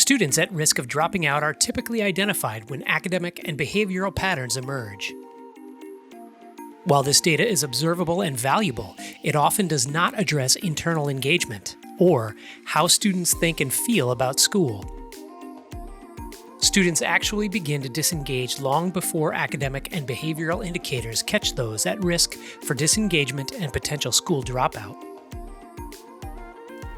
Students at risk of dropping out are typically identified when academic and behavioral patterns emerge. While this data is observable and valuable, it often does not address internal engagement or how students think and feel about school. Students actually begin to disengage long before academic and behavioral indicators catch those at risk for disengagement and potential school dropout.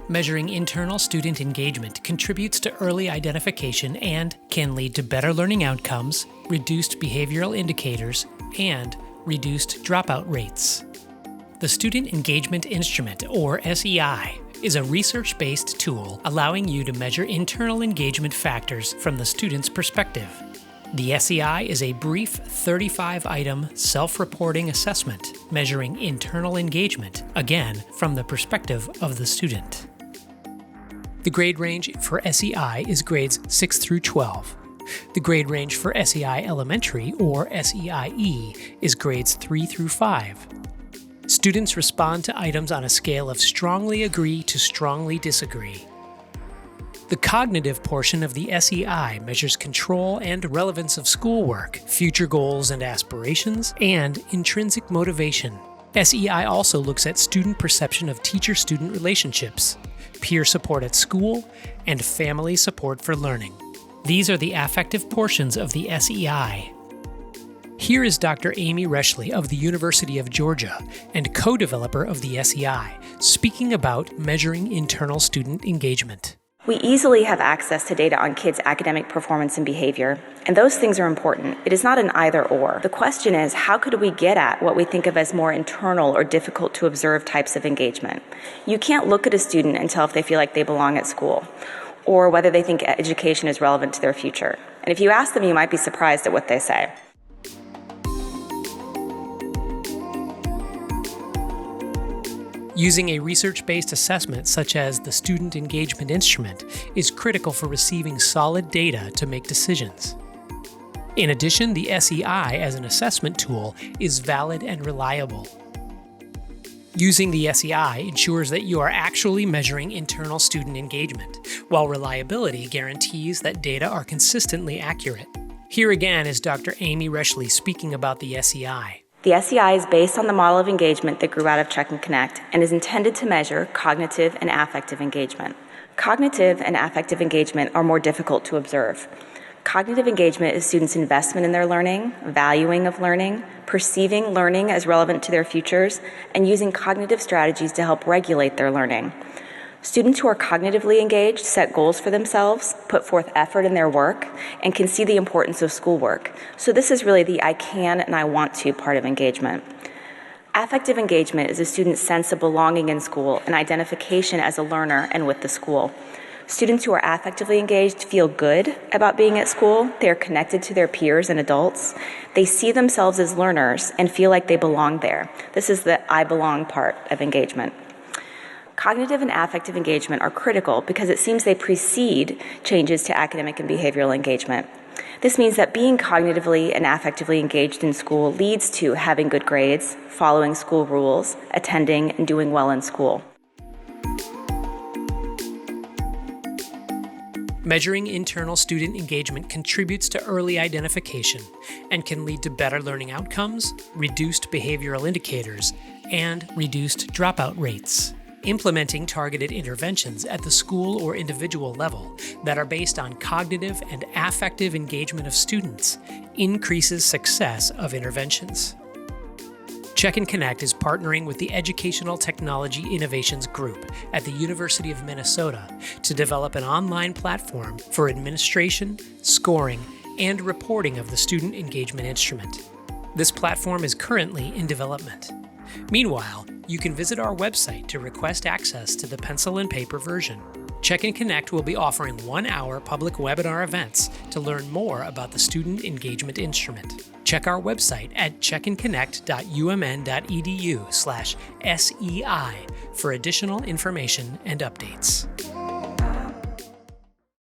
Measuring internal student engagement contributes to early identification and can lead to better learning outcomes, reduced behavioral indicators, and reduced dropout rates. The Student Engagement Instrument, or SEI, is a research-based tool allowing you to measure internal engagement factors from the student's perspective. The SEI is a brief 35-item self-reporting assessment measuring internal engagement, again, from the perspective of the student. The grade range for SEI is grades 6 through 12. The grade range for SEI Elementary, or SEIE, is grades 3 through 5. Students respond to items on a scale of strongly agree to strongly disagree. The cognitive portion of the SEI measures control and relevance of schoolwork, future goals and aspirations, and intrinsic motivation. SEI also looks at student perception of teacher-student relationships, peer support at school, and family support for learning. These are the affective portions of the SEI. Here is Dr. Amy Reshley of the University of Georgia and co-developer of the SEI, speaking about measuring internal student engagement. We easily have access to data on kids' academic performance and behavior, and those things are important. It is not an either-or. The question is, how could we get at what we think of as more internal or difficult to observe types of engagement? You can't look at a student and tell if they feel like they belong at school, or whether they think education is relevant to their future. And if you ask them, you might be surprised at what they say. Using a research-based assessment such as the Student Engagement Instrument is critical for receiving solid data to make decisions. In addition, the SEI as an assessment tool is valid and reliable. Using the SEI ensures that you are actually measuring internal student engagement, while reliability guarantees that data are consistently accurate. Here again is Dr. Amy Reshley speaking about the SEI. The SEI is based on the model of engagement that grew out of Check and Connect and is intended to measure cognitive and affective engagement. Cognitive and affective engagement are more difficult to observe. Cognitive engagement is students' investment in their learning, valuing of learning, perceiving learning as relevant to their futures, and using cognitive strategies to help regulate their learning. Students who are cognitively engaged set goals for themselves, put forth effort in their work, and can see the importance of schoolwork. So this is really the I can and I want to part of engagement. Affective engagement is a student's sense of belonging in school and identification as a learner and with the school. Students who are affectively engaged feel good about being at school. They are connected to their peers and adults. They see themselves as learners and feel like they belong there. This is the I belong part of engagement. Cognitive and affective engagement are critical because it seems they precede changes to academic and behavioral engagement. This means that being cognitively and affectively engaged in school leads to having good grades, following school rules, attending, and doing well in school. Measuring internal student engagement contributes to early identification and can lead to better learning outcomes, reduced behavioral indicators, and reduced dropout rates. Implementing targeted interventions at the school or individual level that are based on cognitive and affective engagement of students increases success of interventions. Check and Connect is partnering with the Educational Technology Innovations Group at the University of Minnesota to develop an online platform for administration, scoring, and reporting of the Student Engagement Instrument. This platform is currently in development. Meanwhile, you can visit our website to request access to the pencil and paper version. Check and Connect will be offering 1-hour public webinar events to learn more about the Student Engagement Instrument. Check our website at checkandconnect.umn.edu/SEI for additional information and updates.